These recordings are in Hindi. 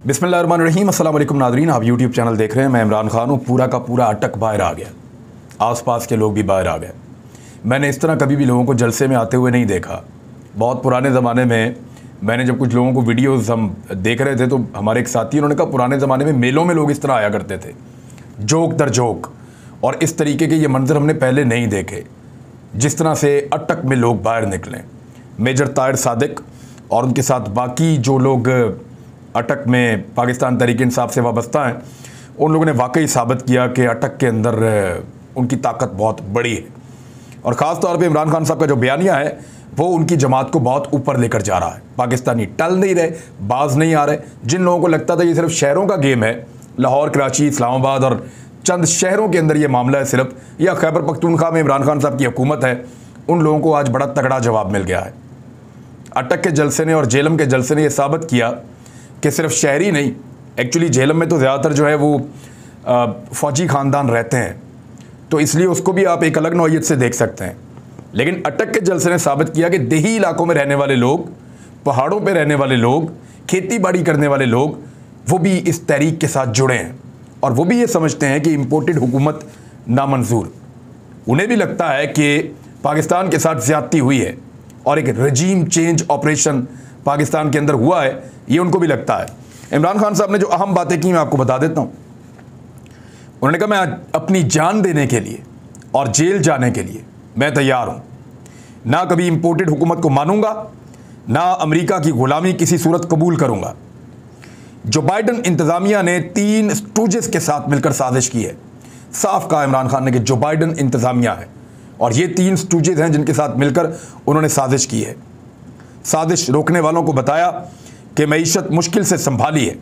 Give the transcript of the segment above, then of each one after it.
बिस्मिल्लाहिर्रहमानिर्रहीम। अस्सलाम वालेकुम नाज़रीन, आप यूट्यूब चैनल देख रहे हैं। मैं इमरान खान हूँ। पूरा का पूरा अटक बाहर आ गया, आसपास के लोग भी बाहर आ गए। मैंने इस तरह कभी भी लोगों को जलसे में आते हुए नहीं देखा। बहुत पुराने ज़माने में मैंने जब कुछ लोगों को वीडियोज़ हम देख रहे थे तो हमारे एक साथी उन्होंने कहा पुराने ज़माने में मेलों में लोग इस तरह आया करते थे, जोक दर जोक, और इस तरीके के ये मंजर हमने पहले नहीं देखे जिस तरह से अटक में लोग बाहर निकले। मेजर ताहिर सादिक और उनके साथ बाकी जो लोग अटक में पाकिस्तान तहरीक-ए-इंसाफ से वाबस्ता हैं, उन लोगों ने वाकई साबित किया कि अटक के अंदर उनकी ताकत बहुत बड़ी है। और ख़ास तौर पे इमरान खान साहब का जो बयानिया है वो उनकी जमात को बहुत ऊपर लेकर जा रहा है। पाकिस्तानी टल नहीं रहे, बाज नहीं आ रहे। जिन लोगों को लगता था ये सिर्फ शहरों का गेम है, लाहौर, कराची, इस्लामाबाद और चंद शहरों के अंदर ये मामला है सिर्फ, या खैबर पख्तूनख्वा में इमरान खान साहब की हुकूमत है, उन लोगों को आज बड़ा तगड़ा जवाब मिल गया है। अटक के जलसे ने और जेलम के जलसे ने यह साबित किया कि सिर्फ शहरी नहीं, एक्चुअली जेलम में तो ज़्यादातर जो है वो फ़ौजी ख़ानदान रहते हैं, तो इसलिए उसको भी आप एक अलग नौइयत से देख सकते हैं। लेकिन अटक के जलसे ने साबित किया कि देही इलाकों में रहने वाले लोग, पहाड़ों पे रहने वाले लोग, खेती बाड़ी करने वाले लोग, वो भी इस तहरीक के साथ जुड़े हैं और वो भी ये समझते हैं कि इम्पोर्टेड हुकूमत नामंजूर। उन्हें भी लगता है कि पाकिस्तान के साथ ज़्यादती हुई है और एक रजीम चेंज ऑपरेशन पाकिस्तान के अंदर हुआ है, ये उनको भी लगता है। इमरान खान साहब ने जो अहम बातें की मैं आपको बता देता हूँ। उन्होंने कहा मैं अपनी जान देने के लिए और जेल जाने के लिए मैं तैयार हूँ, ना कभी इम्पोर्टेड हुकूमत को मानूंगा, ना अमेरिका की गुलामी किसी सूरत कबूल करूँगा। जो बाइडन इंतज़ामिया ने 3 स्टूजेस के साथ मिलकर साजिश की है, साफ कहा इमरान खान ने कि जो बाइडन इंतज़ामिया है और ये 3 स्टूजेस हैं जिनके साथ मिलकर उन्होंने साजिश की है। साजिश रोकने वालों को बताया कि मईशत मुश्किल से संभाली है,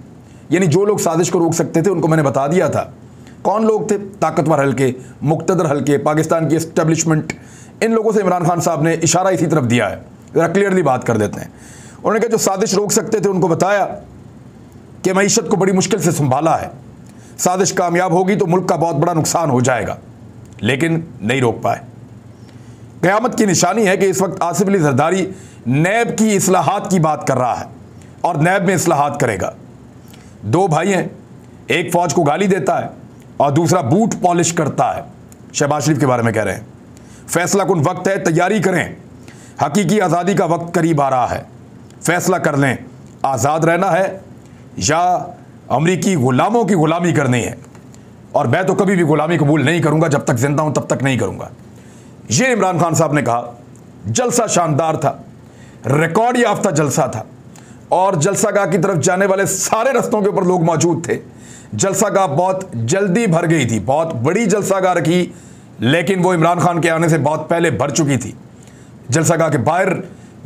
यानी जो लोग साजिश को रोक सकते थे उनको मैंने बता दिया था कौन लोग थे। ताकतवर हल्के, मुक्तदर हल्के, पाकिस्तान की एस्टेब्लिशमेंट, इन लोगों से इमरान खान साहब ने इशारा इसी तरफ दिया है। ज़रा क्लियरली बात कर देते हैं। उन्होंने कहा जो साजिश रोक सकते थे उनको बताया कि मईशत को बड़ी मुश्किल से संभाला है, साजिश कामयाब होगी तो मुल्क का बहुत बड़ा नुकसान हो जाएगा, लेकिन नहीं रोक पाए। क़यामत की निशानी है कि इस वक्त आसिफ अली जरदारी नैब की इस्लाहात की बात कर रहा है और नैब में इस्लाहात करेगा। 2 भाई हैं, एक फ़ौज को गाली देता है और दूसरा बूट पॉलिश करता है। शहबाज शरीफ के बारे में कह रहे हैं फैसला कुन वक्त है, तैयारी करें, हकीकी आज़ादी का वक्त करीब आ रहा है, फैसला कर लें, आज़ाद रहना है या अमरीकी गुलामों की गुलामी करनी है। और मैं तो कभी भी गुलामी कबूल नहीं करूँगा, जब तक जिंदा हूँ तब तक नहीं करूँगा। ये इमरान खान साहब ने कहा। जलसा शानदार था, रिकॉर्ड याफ्ता जलसा था और जलसागाह की तरफ जाने वाले सारे रस्तों के ऊपर लोग मौजूद थे। जलसागाह बहुत जल्दी भर गई थी, बहुत बड़ी जलसागाह रखी, लेकिन वो इमरान खान के आने से बहुत पहले भर चुकी थी। जलसागाह के बाहर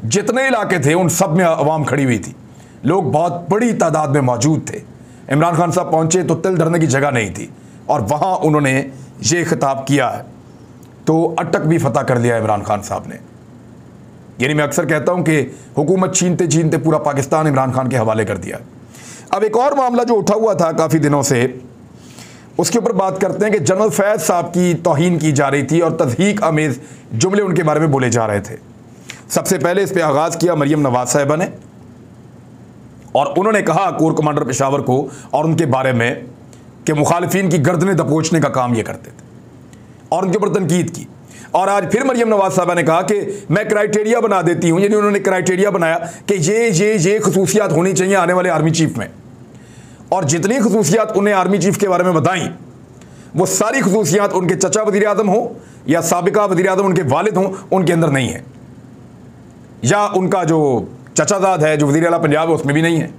जितने इलाके थे उन सब में आवाम खड़ी हुई थी, लोग बहुत बड़ी तादाद में मौजूद थे। इमरान खान साहब पहुंचे तो तिल धरने की जगह नहीं थी और वहाँ उन्होंने ये खिताब किया है। तो अटक भी फतह कर लिया इमरान खान साहब ने। यानी मैं अक्सर कहता हूं कि हुकूमत छीनते छीनते पूरा पाकिस्तान इमरान खान के हवाले कर दिया। अब एक और मामला जो उठा हुआ था काफ़ी दिनों से, उसके ऊपर बात करते हैं कि जनरल फैज़ साहब की तौहीन की जा रही थी और तज़हीक आमेज़ जुमले उनके बारे में बोले जा रहे थे। सबसे पहले इस पर आगाज़ किया मरियम नवाज़ साहिबा ने और उन्होंने कहा कोर कमांडर पेशावर को और उनके बारे में कि मुखालिफिन की गर्दनें दबोचने का काम ये करते थे और उनके ऊपर तनकीद की। और आज फिर मरियम नवाज साहबा ने कहा कि मैं क्राइटेरिया बना देती हूं, यानी उन्होंने क्राइटेरिया बनाया कि ये खसूसियात होनी चाहिए आने वाले आर्मी चीफ में, और जितनी खसूसियात उन्हें आर्मी चीफ के बारे में बताई वो सारी खसूसियात उनके चचा वज़ीर आज़म हो या साबिका वज़ीर आज़म उनके वालिद हों उनके अंदर नहीं है, या उनका जो चचाजाद है जो वज़ीर आला पंजाब है उसमें भी नहीं है।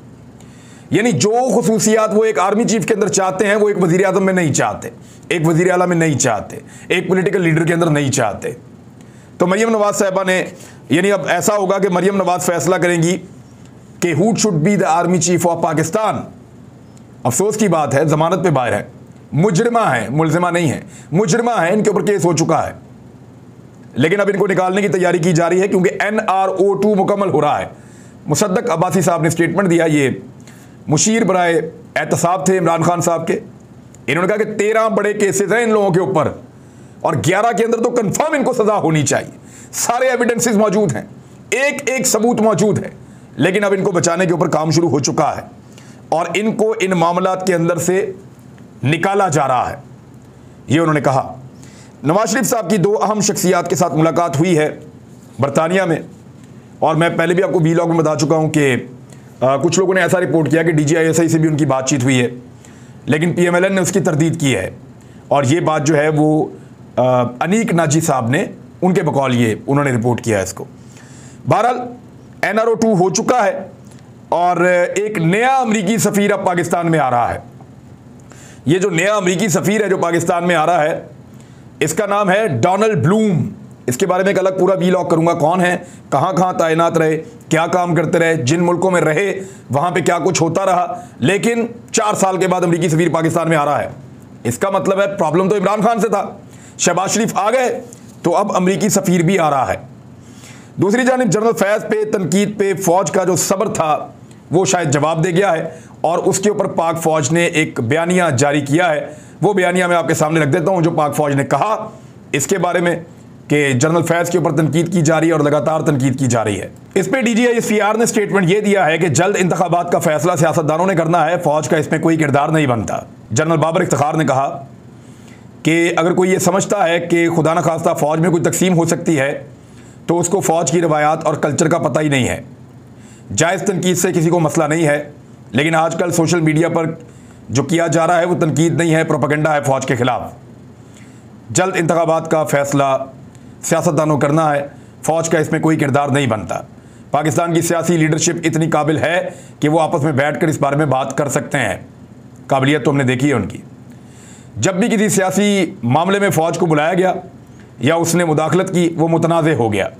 यानी जो खसूसियात वो एक आर्मी चीफ के अंदर चाहते हैं वो एक वज़ीर आज़म में नहीं चाहते, एक वज़ीर आला में नहीं चाहते, एक पॉलिटिकल लीडर के अंदर नहीं चाहते। तो मरियम नवाज साहिबा ने, यानी अब ऐसा होगा कि मरियम नवाज फैसला करेंगी कि who should be the army chief of Pakistan. अफसोस की बात है जमानत पे बाहर है, मुजरिमा है, मुलजिमा नहीं है, मुजरिमा है, इनके ऊपर केस हो चुका है, लेकिन अब इनको निकालने की तैयारी की जा रही है क्योंकि NRO2 मुकम्मल हो रहा है। मुसद्दक अब्बासी साहब ने स्टेटमेंट दिया, ये मुशीर बराए एहतसाब थे इमरान खान साहब के। इन्होंने कहा कि 13 बड़े केसेस हैं इन लोगों के ऊपर और 11 के अंदर तो कंफर्म इनको सजा होनी चाहिए। सारे एविडेंसेस मौजूद हैं, एक एक सबूत मौजूद है, लेकिन अब इनको बचाने के ऊपर काम शुरू हो चुका है और इनको इन मामलात के अंदर से निकाला जा रहा है, ये उन्होंने कहा। नवाज शरीफ साहब की 2 अहम शख्सियात के साथ मुलाकात हुई है बरतानिया में, और मैं पहले भी आपको वीलॉग में बता चुका हूं कि कुछ लोगों ने ऐसा रिपोर्ट किया कि DGISI से भी उनकी बातचीत हुई है, लेकिन PMLN ने उसकी तरदीद की है, और ये बात जो है वो अनीक नाजी साहब ने उनके बकौल ये उन्होंने रिपोर्ट किया है इसको। बहरहाल NRO 2 हो चुका है और एक नया अमरीकी सफ़ीर अब पाकिस्तान में आ रहा है। ये जो नया अमरीकी सफ़ीर है जो पाकिस्तान में आ रहा है, इसका नाम है डोनाल्ड ब्लूम। इसके बारे में एक अलग पूरा वीलॉग करूंगा, कौन है, कहां तैनात रहे, क्या काम करते रहे, जिन मुल्कों में रहे वहां पे क्या कुछ होता रहा, लेकिन 4 साल के बाद अमरीकी सफ़ीर पाकिस्तान में आ रहा है। इसका मतलब है प्रॉब्लम तो इमरान खान से था, शहबाज शरीफ आ गए तो अब अमरीकी सफ़ीर भी आ रहा है। दूसरी जानिब जनरल फैज़ पे तनकीद पे फ़ौज का जो सब्र था वो शायद जवाब दे गया है, और उसके ऊपर पाक फ़ौज ने एक बयानिया जारी किया है। वो बयानिया मैं आपके सामने रख देता हूँ जो पाक फ़ौज ने कहा इसके बारे में कि जनरल फैज़ के ऊपर तनकीद की जा रही है और लगातार तनकीद की जा रही है। इस पर DGISPR ने स्टेटमेंट ये दिया है कि जल्द इंतखाबात का फैसला सियासतदानों ने करना है, फ़ौज का इसमें कोई किरदार नहीं बनता। जनरल बाबर इफ्तिखार ने कहा कि अगर कोई ये समझता है कि खुदा न खास्ता फ़ौज में कोई तकसीम हो सकती है तो उसको फ़ौज की रवायात और कल्चर का पता ही नहीं है। जायज़ तनकीद से किसी को मसला नहीं है, लेकिन आजकल सोशल मीडिया पर जो किया जा रहा है वो तनकीद नहीं है, प्रोपेगेंडा है फ़ौज के ख़िलाफ़। जल्द इंतखाबात का फ़ैसला सियासतदानों करना है, फ़ौज का इसमें कोई किरदार नहीं बनता। पाकिस्तान की सियासी लीडरशिप इतनी काबिल है कि वो आपस में बैठ कर इस बारे में बात कर सकते हैं, काबिलियत तो हमने देखी है उनकी। जब भी किसी सियासी मामले में फ़ौज को बुलाया गया या उसने मुदाखलत की वो मुतनाज़ हो गया।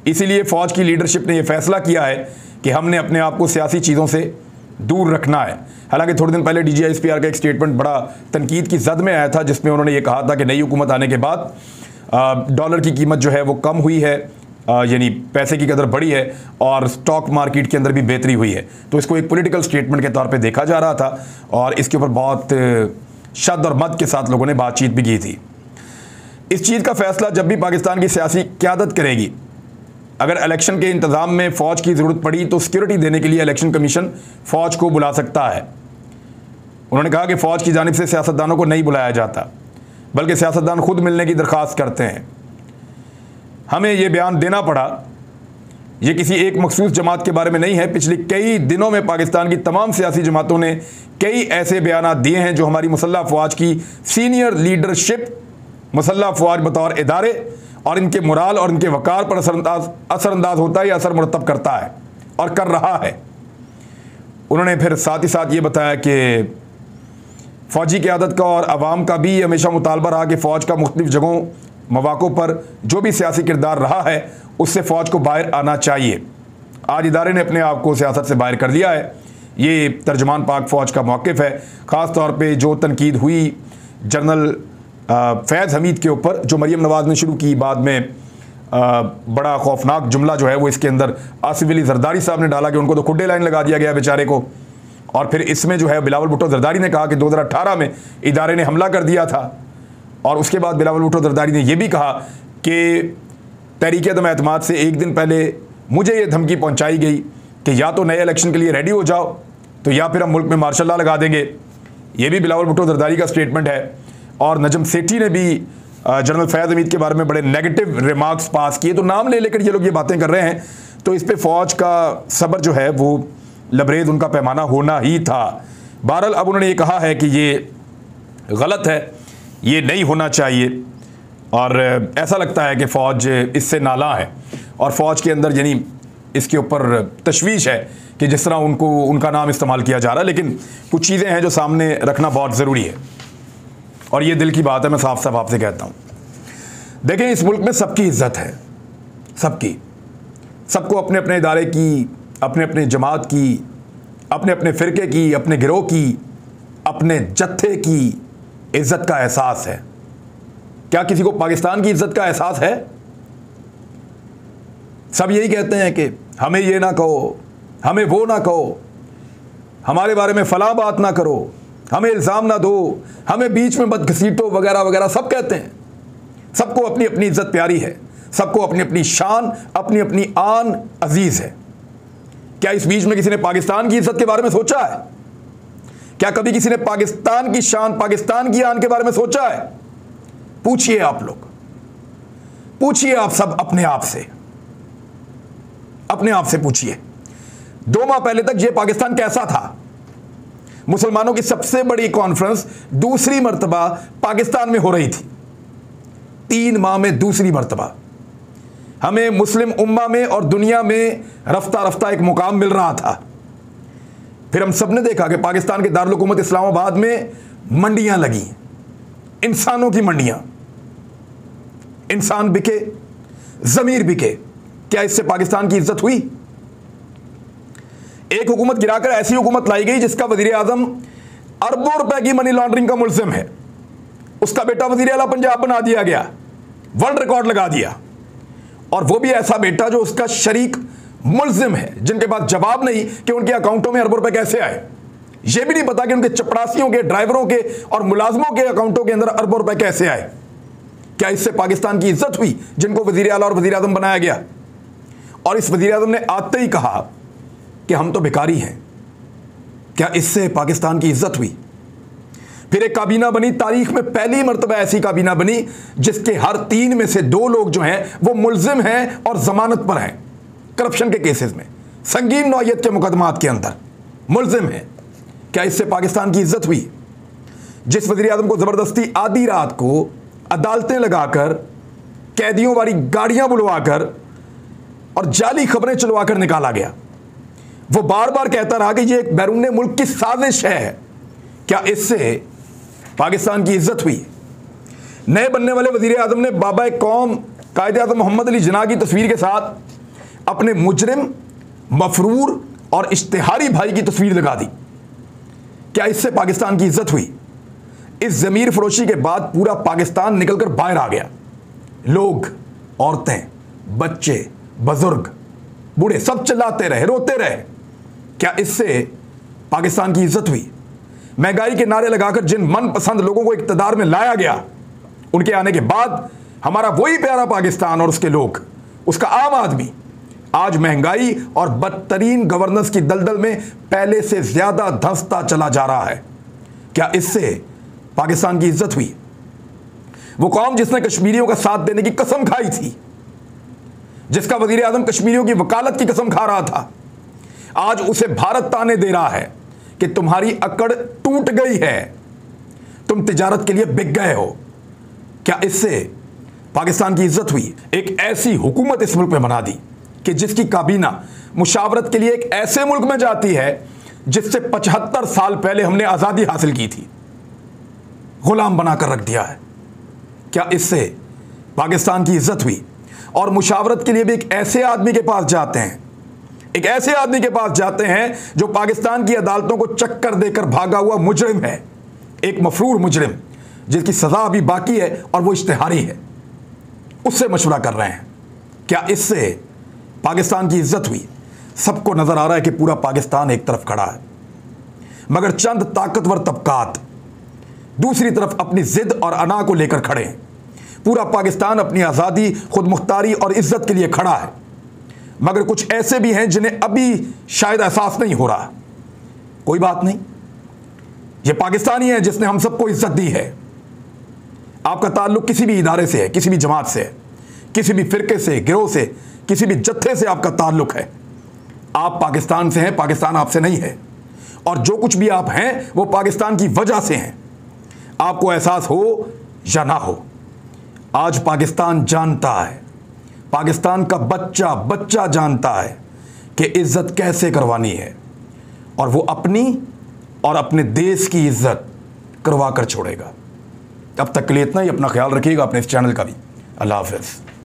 इसीलिए फ़ौज की लीडरशिप ने यह फ़ैसला किया है कि हमने अपने आप को सियासी चीज़ों से दूर रखना है। हालांकि थोड़े दिन पहले DGISPR का एक स्टेटमेंट बड़ा तनकीद की जद में आया था, जिसमें उन्होंने ये कहा था कि नई हुकूमत आने के बाद डॉलर की कीमत जो है वो कम हुई है, यानी पैसे की कदर बढ़ी है, और स्टॉक मार्केट के अंदर भी बेहतरी हुई है। तो इसको एक पॉलिटिकल स्टेटमेंट के तौर पे देखा जा रहा था, और इसके ऊपर बहुत शद और मद के साथ लोगों ने बातचीत भी की थी। इस चीज़ का फ़ैसला जब भी पाकिस्तान की सियासी क़यादत करेगी, अगर इलेक्शन के इंतज़ाम में फ़ौज की ज़रूरत पड़ी तो सिक्योरिटी देने के लिए इलेक्शन कमीशन फ़ौज को बुला सकता है। उन्होंने कहा कि फ़ौज की जानिब से सियासतदानों को नहीं बुलाया जाता, बल्कि सियासतदान खुद मिलने की दरख्वास्त करते हैं। हमें ये बयान देना पड़ा, ये किसी एक मखसूस जमात के बारे में नहीं है। पिछले कई दिनों में पाकिस्तान की तमाम सियासी जमातों ने कई ऐसे बयान दिए हैं जो हमारी मुसल्लह अफवाज की सीनियर लीडरशिप, मुसल्लह अफवाज बतौर इदारे और इनके मोराल और इनके वक़ार पर असरअंदाज होता है या असर मुरतब करता है और कर रहा है। उन्होंने फिर साथ ही साथ ये बताया कि फ़ौजी क़यादत का और अवाम का भी हमेशा मुतालबा रहा कि फ़ौज का मुख्तलिफ़ जगहों मौक़ों पर जो भी सियासी किरदार रहा है उससे फ़ौज को बाहर आना चाहिए। आज इदारे ने अपने आप को सियासत से बाहर कर लिया है। ये तर्जुमान पाक फ़ौज का मौक़िफ़ है। ख़ास तौर पे जो तनकीद हुई जनरल फैज़ हमीद के ऊपर, जो मरीम नवाज़ ने शुरू की, बाद में बड़ा खौफनाक जुमला जो है वो इसके अंदर आसिफ अली जरदारी साहब ने डाला कि उनको तो खुड्डे लाइन लगा दिया गया बेचारे को। और फिर इसमें जो है बिलावल भुट्टो जरदारी ने कहा कि 2018 में इदारे ने हमला कर दिया था, और उसके बाद बिलावल भुट्टो जरदारी ने यह भी कहा कि तहरीक अदम एतमाद से एक दिन पहले मुझे ये धमकी पहुंचाई गई कि या तो नए इलेक्शन के लिए रेडी हो जाओ तो या फिर हम मुल्क में मार्शल लॉ लगा देंगे। ये भी बिलावल भुट्टो जरदारी का स्टेटमेंट है। और नजम सेठी ने भी जनरल फैज़ हमीद के बारे में बड़े नेगेटिव रिमार्क्स पास किए। तो नाम ले लेकर ये लोग ये बातें कर रहे हैं, तो इस पर फ़ौज का सब्र जो है वो लबरेज उनका पैमाना होना ही था। बहरहाल अब उन्होंने ये कहा है कि ये गलत है, ये नहीं होना चाहिए, और ऐसा लगता है कि फ़ौज इससे नाला है और फ़ौज के अंदर यानी इसके ऊपर तशवीश है कि जिस तरह उनका नाम इस्तेमाल किया जा रहा है। लेकिन कुछ चीज़ें हैं जो सामने रखना बहुत ज़रूरी है, और ये दिल की बात है, मैं साफ साफ आपसे कहता हूँ। देखें, इस मुल्क में सबकी इज्जत है, सबको अपने अपने इदारे की, अपने अपने जमात की, अपने अपने फ़िरके की, अपने गिरोह की, अपने जत्थे की इज्जत का एहसास है। क्या किसी को पाकिस्तान की इज्जत का एहसास है? सब यही कहते हैं कि हमें ये ना कहो, हमें वो ना कहो, हमारे बारे में फला बात ना करो, हमें इल्ज़ाम ना दो, हमें बीच में मत घसीटो, वगैरह वगैरह सब कहते हैं। सबको अपनी अपनी इज्जत प्यारी है, सबको अपनी अपनी शान, अपनी अपनी आन अजीज़ है। क्या इस बीच में किसी ने पाकिस्तान की इज्जत के बारे में सोचा है? क्या कभी किसी ने पाकिस्तान की शान, पाकिस्तान की आन के बारे में सोचा है? पूछिए आप लोग, पूछिए आप सब अपने आप से, अपने आप से पूछिए 2 माह पहले तक यह पाकिस्तान कैसा था? मुसलमानों की सबसे बड़ी कॉन्फ्रेंस दूसरी मर्तबा पाकिस्तान में हो रही थी, 3 माह में दूसरी मर्तबा। हमें मुस्लिम उम्मा में और दुनिया में रफ्ता रफ्ता एक मुकाम मिल रहा था। फिर हम सब ने देखा कि पाकिस्तान के दारुल हुकूमत इस्लामाबाद में मंडियां लगी, इंसानों की मंडियां, इंसान बिके, जमीर बिके। क्या इससे पाकिस्तान की इज्जत हुई? एक हुकूमत गिराकर ऐसी हुकूमत लाई गई जिसका वजीर आजम अरबों रुपए की मनी लॉन्ड्रिंग का मुल्जिम है, उसका बेटा वजीर आला पंजाब बना दिया गया, वर्ल्ड रिकॉर्ड लगा दिया। और वो भी ऐसा बेटा जो उसका शरीक मुल्जिम है, जिनके पास जवाब नहीं कि उनके अकाउंटों में अरबों रुपए कैसे आए, ये भी नहीं पता कि उनके चपरासियों के, ड्राइवरों के और मुलाजमों के अकाउंटों के अंदर अरबों रुपए कैसे आए। क्या इससे पाकिस्तान की इज्जत हुई जिनको वजीर आला और वजीर आजम बनाया गया? और इस वजीर आजम ने आते ही कहा कि हम तो भिखारी हैं। क्या इससे पाकिस्तान की इज्जत हुई? फिर एक काबीना बनी, तारीख में पहली मर्तबा ऐसी काबीना बनी जिसके हर 3 में से 2 लोग जो हैं वो मुल्जिम हैं और जमानत पर हैं, करप्शन के केसेस में, संगीन नौयत के मुकदमात के अंदर मुल्जिम हैं। क्या इससे पाकिस्तान की इज्जत हुई? जिस वजीर आजम को जबरदस्ती आधी रात को अदालतें लगाकर, कैदियों वाली गाड़ियां बुलवाकर और जाली खबरें चलवाकर निकाला गया, वो बार बार कहता रहा कि ये एक बैरून मुल्क की साजिश है। क्या इससे पाकिस्तान की इज्जत हुई? नए बनने वाले वजीर आजम ने बाबा कौम कायदे आज़म मोहम्मद अली जिन्ना की तस्वीर के साथ अपने मुजरिम, मफरूर और इश्तिहारी भाई की तस्वीर लगा दी। क्या इससे पाकिस्तान की इज्जत हुई? इस ज़मीर फरोशी के बाद पूरा पाकिस्तान निकलकर बाहर आ गया। लोग, औरतें, बच्चे, बुजुर्ग, बूढ़े सब चिल्लाते रहे, रोते रहे। क्या इससे पाकिस्तान की इज्जत हुई? महंगाई के नारे लगाकर जिन मनपसंद लोगों को इक़्तिदार में लाया गया, उनके आने के बाद हमारा वही प्यारा पाकिस्तान और उसके लोग, उसका आम आदमी आज महंगाई और बदतरीन गवर्नेंस की दलदल में पहले से ज्यादा धंसता चला जा रहा है। क्या इससे पाकिस्तान की इज्जत हुई? वो कौम जिसने कश्मीरियों का साथ देने की कसम खाई थी, जिसका वजीर आजम कश्मीरियों की वकालत की कसम खा रहा था, आज उसे भारत ताने दे रहा है कि तुम्हारी अकड़ टूट गई है, तुम तिजारत के लिए बिक गए हो। क्या इससे पाकिस्तान की इज्जत हुई? एक ऐसी हुकूमत इस मुल्क में बना दी कि जिसकी काबीना मुशावरत के लिए एक ऐसे मुल्क में जाती है जिससे 75 साल पहले हमने आज़ादी हासिल की थी, गुलाम बनाकर रख दिया है। क्या इससे पाकिस्तान की इज्जत हुई? और मुशावरत के लिए भी एक ऐसे आदमी के पास जाते हैं, एक ऐसे आदमी के पास जाते हैं जो पाकिस्तान की अदालतों को चक्कर देकर भागा हुआ मुजरिम है, एक मफरूर मुजरिम जिसकी सजा अभी बाकी है और वो इश्तिहारी है, उससे मशवरा कर रहे हैं। क्या इससे पाकिस्तान की इज्जत हुई? सबको नजर आ रहा है कि पूरा पाकिस्तान एक तरफ खड़ा है, मगर चंद ताकतवर तबकात दूसरी तरफ अपनी जिद और अना को लेकर खड़े हैं। पूरा पाकिस्तान अपनी आज़ादी, खुद मुख्तारी और इज्जत के लिए खड़ा है, मगर कुछ ऐसे भी हैं जिन्हें अभी शायद एहसास नहीं हो रहा। कोई बात नहीं, ये पाकिस्तानी है जिसने हम सबको इज्जत दी है। आपका ताल्लुक किसी भी इदारे से है, किसी भी जमात से है, किसी भी फिरके से, गिरोह से, किसी भी जत्थे से आपका ताल्लुक है, आप पाकिस्तान से हैं, पाकिस्तान आपसे नहीं है। और जो कुछ भी आप हैं वो पाकिस्तान की वजह से हैं, आपको एहसास हो या ना हो। आज पाकिस्तान जानता है, पाकिस्तान का बच्चा बच्चा जानता है कि इज्जत कैसे करवानी है, और वो अपनी और अपने देश की इज्जत करवा कर छोड़ेगा। अब तक के लिए इतना ही। अपना ख्याल रखिएगा, अपने इस चैनल का भी। अल्लाह हाफ़िज़।